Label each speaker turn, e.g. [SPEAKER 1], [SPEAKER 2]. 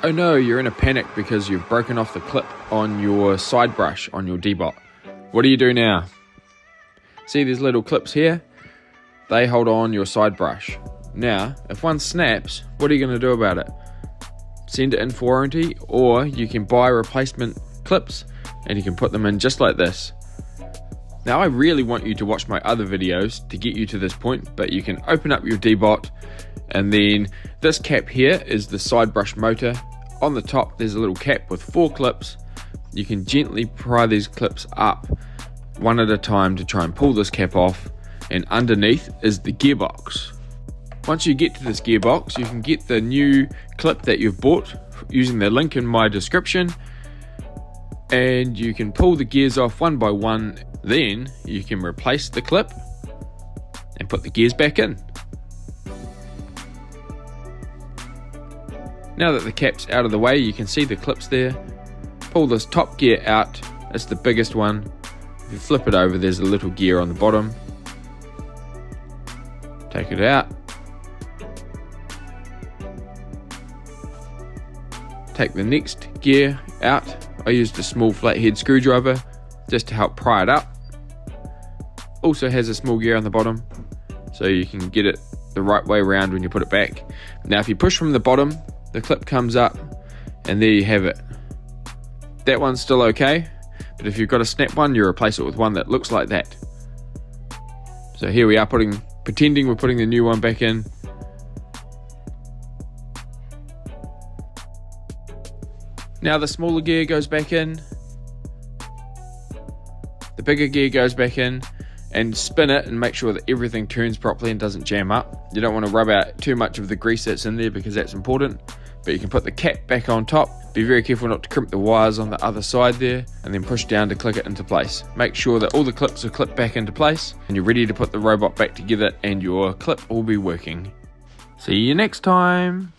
[SPEAKER 1] Oh no, you're in a panic because you've broken off the clip on your side brush on your DEEBOT. What do you do now? See these little clips here? They hold on your side brush. Now, if one snaps, what are you going to do about it? Send it in for warranty, or you can buy replacement clips and you can put them in just like this. Now I really want you to watch my other videos to get you to this point, but you can open up your DEEBOT, and then this cap here is the side brush motor. On the top there's a little cap with 4 clips. You can gently pry these clips up one at a time to try and pull this cap off, and underneath is the gearbox. Once you get to this gearbox, you can get the new clip that you've bought using the link in my description, and you can pull the gears off one by one. Then you can replace the clip and put the gears back in. Now that the cap's out of the way, you can see the clips there. Pull this top gear out, it's the biggest one. If you flip it over, there's a little gear on the bottom. Take it out. Take the next gear out. I used a small flathead screwdriver just to help pry it up. Also has a small gear on the bottom, so you can get it the right way around when you put it back. Now if you push from the bottom, the clip comes up, and there you have it. That one's still okay, but if you've got a snap one, you replace it with one that looks like that. So here we are pretending we're putting the new one back in. Now the smaller gear goes back in, the bigger gear goes back in, and spin it and make sure that everything turns properly and doesn't jam up. You don't want to rub out too much of the grease that's in there because that's important, but you can put the cap back on top. Be very careful not to crimp the wires on the other side there, and then push down to click it into place. Make sure that all the clips are clipped back into place and you're ready to put the robot back together, and your clip will be working. See you next time.